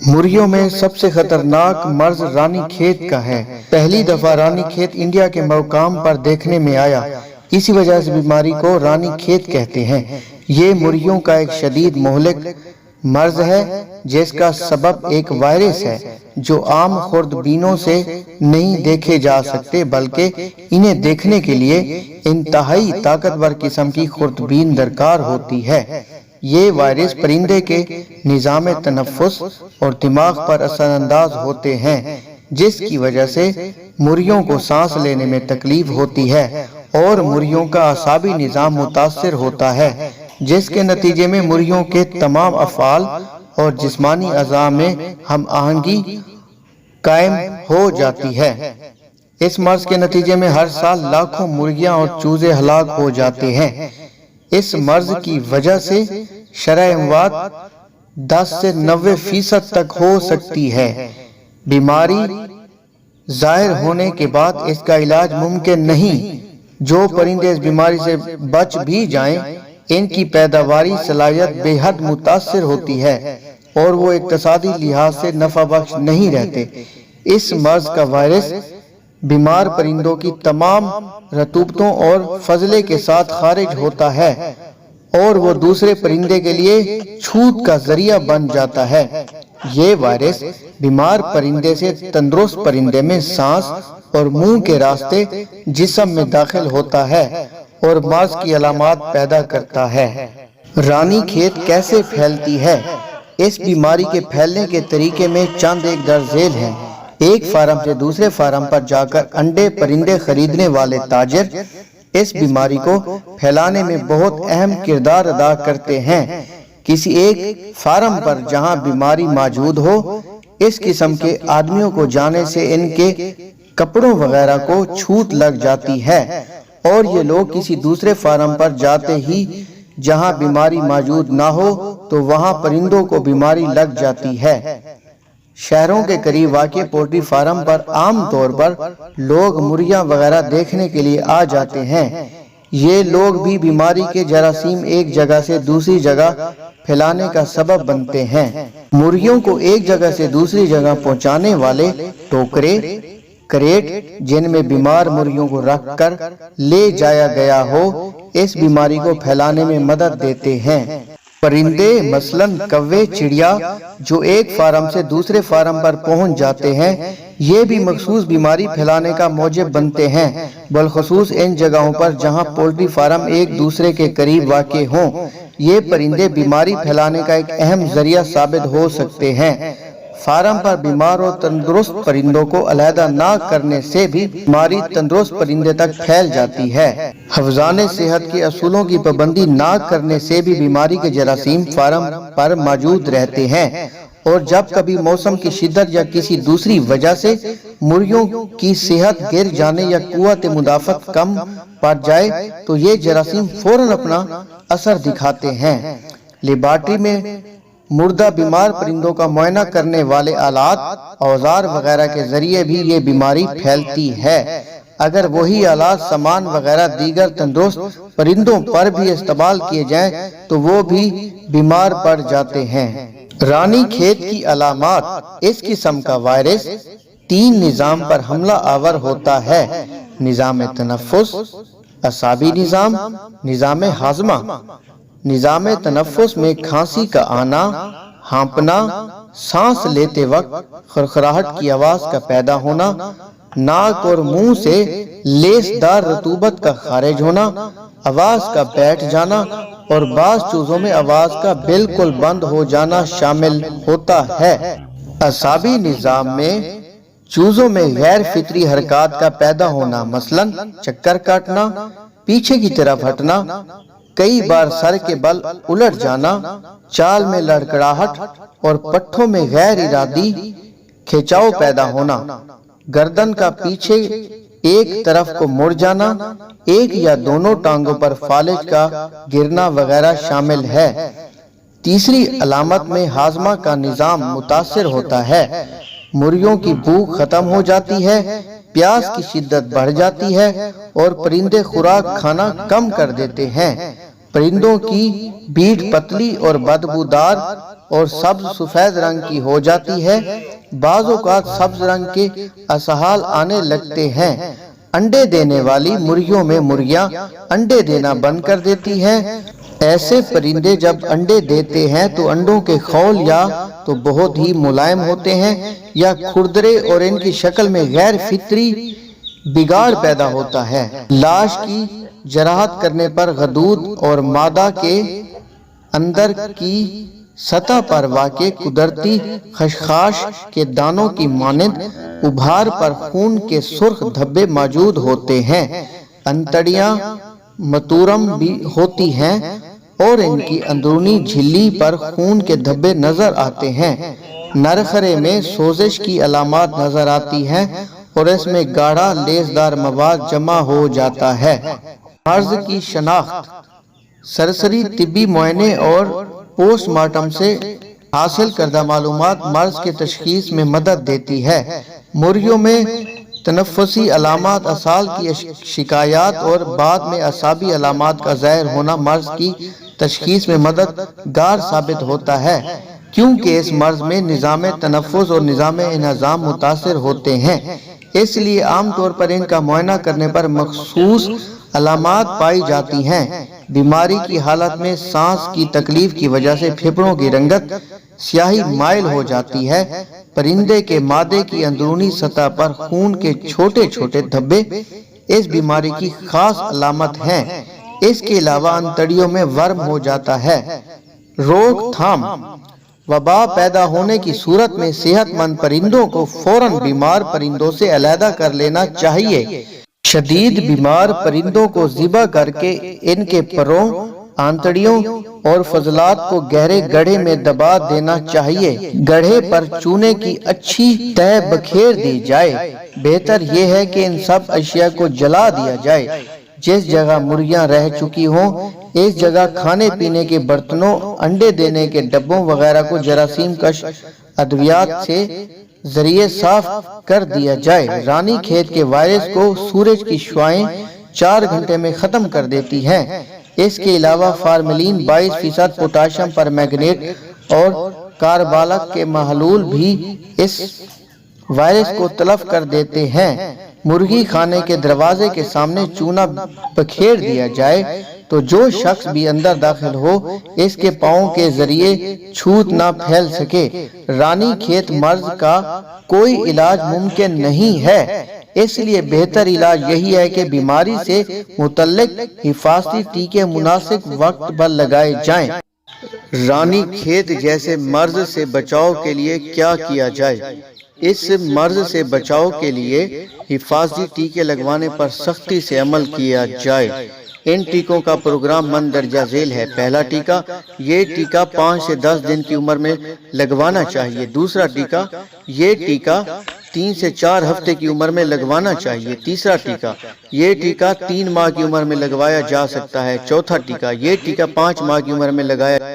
मुर्गियों में सबसे खतरनाक मर्ज रानी खेत का है। पहली दफा रानी खेत इंडिया के मकाम पर देखने में आया। इसी वजह से बीमारी को रानी खेत कहते हैं। ये मुर्गियों का एक शदीद मोहलिक मर्ज है जिसका सबब एक वायरस है जो आम खुर्दबीनों से नहीं देखे जा सकते, बल्कि इन्हें देखने के लिए इंतहाई ताकतवर किस्म की खुर्दबीन दरकार होती है। ये वायरस परिंदे के निज़ाम तनफ़ुस और दिमाग पर असरअंदाज होते हैं, जिसकी वजह से मुर्गियों को सांस लेने में तकलीफ होती है और मुर्गियों का आसाबी निज़ाम मुतासिर होता है, जिसके नतीजे में मुर्गियों के तमाम अफ़आल और जिस्मानी अज़ा में हम आहंगी कायम हो जाती है। इस मर्ज के नतीजे में हर साल लाखों मुर्गियां और चूजे हलाक हो जाते हैं। इस मर्ज की वजह से शरह अमवात 10 से 90% तक हो सकती है। बीमारी जाहिर होने के बाद इसका इलाज मुमकिन नहीं। जो परिंदे इस बीमारी से बच भी जाएं, इनकी पैदावारी सलाहियत बेहद मुतासिर होती है और वो इक्तसादी लिहाज से नफा बख्श नहीं रहते। इस मर्ज का वायरस बीमार परिंदों की तमाम रतूबतों और फजले के साथ खारिज होता है और वो दूसरे परिंदे के लिए छूत का जरिया बन जाता है। ये वायरस बीमार परिंदे से तंदुरुस्त परिंदे में सांस और मुंह के रास्ते जिस्म में दाखिल होता है और मर्ज की अलामात पैदा करता है। रानी खेत कैसे फैलती है? इस बीमारी के फैलने के तरीके में चंद एक दर्जेल हैं। एक फार्म से दूसरे फार्म पर जाकर अंडे परिंदे खरीदने वाले ताजिर इस बीमारी को फैलाने में बहुत अहम किरदार अदा करते हैं। किसी एक फार्म पर जहां बीमारी मौजूद हो, इस किस्म के आदमियों को जाने से इनके कपड़ों वगैरह को छूत लग जाती है और ये लोग किसी दूसरे फार्म पर जाते ही जहां बीमारी मौजूद ना हो तो वहां परिंदों को बीमारी लग जाती है। शहरों के करीब वाक़ई पोल्ट्री फार्म पर आम तौर पर लोग मुर्गियां वगैरह देखने के लिए आ जाते हैं। ये लोग भी बीमारी के जरासीम एक जगह से दूसरी जगह फैलाने का सबब बनते हैं। मुर्गियों को एक जगह से दूसरी जगह पहुंचाने वाले टोकरे, क्रेट जिनमें बीमार मुर्गियों को रखकर ले जाया गया हो, इस बीमारी को फैलाने में मदद देते हैं। परिंदे मसलन कौवे, चिड़िया जो एक फार्म से दूसरे फार्म पर पहुंच जाते हैं, ये भी मखसूस बीमारी फैलाने का मौजब बनते हैं, बलखसूस इन जगहों पर जहां पोल्ट्री फार्म एक दूसरे के करीब वाक़ई हों। ये परिंदे बीमारी फैलाने का एक अहम जरिया साबित हो सकते हैं। फार्म पर बीमार और तंदुरुस्त परिंदों को अलहदा ना करने से भी बीमारी तंदुरुस्त परिंदे तक फैल जाती है। हफ्जाने सेहत के असूलों की पाबंदी ना करने से भी बीमारी के जरासीम फार्म पर मौजूद रहते हैं और जब कभी मौसम की शिद्दत या किसी दूसरी वजह से मुर्गियों की सेहत गिर जाने या कुव्वत मुदाफ़त कम पड़ जाए तो ये जरासीम फौरन अपना असर दिखाते हैं। लेबॉर्ट्री में मुर्दा बीमार परिंदों का मुआयना करने वाले आलात, औजार वगैरह के जरिए भी ये बीमारी फैलती है। अगर वही आलात, सामान वगैरह दीगर तंदुरुस्त परिंदों पर भी इस्तेमाल किए जाएं तो वो भी बीमार पड़ जाते हैं। रानी खेत की अलामात: इस किस्म का वायरस 3 निज़ाम पर हमला आवर होता है: निज़ाम तनफ़ुस, असाबी निज़ाम, निज़ाम हाज़मा। निज़ाम तनफ़ुस में खांसी का आना, हाँपना, सांस लेते वक्त खरखराहट की आवाज का पैदा होना, नाक और मुंह से लेसदार रतूबत का खारिज होना, आवाज का बैठ जाना और बाज़ चूजों में आवाज का बिल्कुल बंद हो जाना शामिल होता है। असाबी निज़ाम में चूजों में गैर फितरी हरकत का पैदा होना, मसलन चक्कर काटना, पीछे की तरफ हटना, कई बार सर के बल उलट जाना, चाल में लड़खड़ाहट और पट्ठों में गैर इरादी खिंचाव पैदा होना, गर्दन का पीछे एक तरफ को मुड़ जाना, एक या दोनों टांगों पर फालिज का गिरना वगैरह शामिल है। तीसरी अलामत में हाजमा का निज़ाम मुतासिर होता है। मुर्गियों की भूख खत्म हो जाती है, प्यास की शिद्दत बढ़ जाती है और परिंदे खुराक खाना कम कर देते हैं। परिंदों की भीड़ पतली और बदबूदार اور سبز سفید رنگ کی ہو جاتی ہے۔ بعض اوقات سبز رنگ کے اسہال آنے لگتے ہیں۔ انڈے دینے والی مرغیوں میں مرغیاں انڈے دینا بند کر دیتی ہیں۔ ایسے پرندے جب انڈے دیتے ہیں تو انڈوں کے خول یا تو بہت ہی ملائم ہوتے ہیں یا کھردرے، اور ان کی شکل میں غیر فطری بگاڑ پیدا ہوتا ہے۔ لاش کی جراحت کرنے پر غدود اور معدہ کے اندر کی سطح پر واقع قدرتی خشخاش کے دانوں کی مانند ابھار پر خون کے سرخ دھبے موجود ہوتے ہیں۔ انتڑیاں متورم بھی ہوتی ہیں اور ان کی اندرونی جھلی پر خون کے دھبے نظر آتے ہیں۔ نرخرے میں سوزش کی علامات نظر آتی ہیں اور اس میں گاڑھا لیسدار مواد جمع ہو جاتا ہے۔ مرض کی شناخت سرسری طبی معائنے اور پوسٹ مارٹم سے حاصل کردہ معلومات مرض کے تشخیص میں مدد دیتی ہے۔ مرغیوں میں تنفسی علامات، اسہال کی شکایات اور بعد میں اعصابی علامات کا ظاہر ہونا مرض کی تشخیص میں مددگار ثابت ہوتا ہے، کیونکہ اس مرض میں نظام تنفس اور نظام انہضام متاثر ہوتے ہیں۔ اس لیے عام طور پر ان کا معائنہ کرنے پر مخصوص علامات پائی جاتی ہیں۔ بیماری کی حالت میں سانس کی تکلیف کی وجہ سے پھیپھڑوں کی رنگت سیاہی مائل ہو جاتی ہے۔ پرندے کے معدے کی اندرونی سطح پر خون کے چھوٹے چھوٹے دھبے اس بیماری کی خاص علامت ہیں۔ اس کے علاوہ انتڑیوں میں ورم ہو جاتا ہے۔ روک تھام وبا پیدا ہونے کی صورت میں صحت مند پرندوں کو فوراً بیمار پرندوں سے علیحدہ کر لینا چاہیے۔ شدید بیمار پرندوں کو ذبح کر کے ان کے پروں، آنتڑیوں اور فضلات کو گہرے گڑھے میں دبا دینا چاہیے۔ گڑھے پر چونے کی اچھی تہ بکھیر دی جائے۔ بہتر یہ ہے کہ ان سب اشیاء کو جلا دیا جائے۔ جس جگہ مرغیاں رہ چکی ہوں اس جگہ کھانے پینے کے برتنوں، انڈے دینے کے ڈبوں وغیرہ کو جراثیم کش ادویات سے ذریعے صاف کر دیا جائے۔ رانی کھیت کے وائرس کو سورج کی شعاعیں 4 گھنٹے میں ختم کر دیتی ہیں۔ اس کے علاوہ فارملین 22% پوٹاشیم پر مینگنیٹ اور کاربالک کے محلول بھی اس وائرس کو تلف کر دیتے ہیں۔ مرغی خانے کے دروازے کے سامنے چونا بکھیر دیا جائے تو جو شخص بھی اندر داخل ہو اس کے پاؤں کے ذریعے چھوت نہ پھیل سکے۔ رانی کھیت مرض کا کوئی علاج ممکن نہیں ہے، اس لیے بہتر علاج یہی ہے کہ بیماری سے متعلق حفاظتی ٹیکے مناسب وقت پر لگائے جائیں۔ رانی کھیت جیسے مرض سے بچاؤ کے لیے کیا کیا جائے؟ اس مرض سے بچاؤ کے لیے حفاظتی ٹیکے لگوانے پر سختی سے عمل کیا جائے۔ ان ٹیکوں کا پروگرام مندرجہ ذیل ہے۔ پہلا ٹیکہ، یہ ٹیکہ 5 سے 10 دن کی عمر میں لگوانا چاہیے۔ دوسرا ٹیکہ، یہ ٹیکہ 3 سے 4 ہفتے کی عمر میں لگوانا چاہیے۔ تیسرا ٹیکہ، یہ ٹیکہ 3 ماہ کی عمر میں لگوایا جا سکتا ہے۔ چوتھا ٹیکہ، یہ ٹیکہ 5 ماہ کی عمر میں لگایا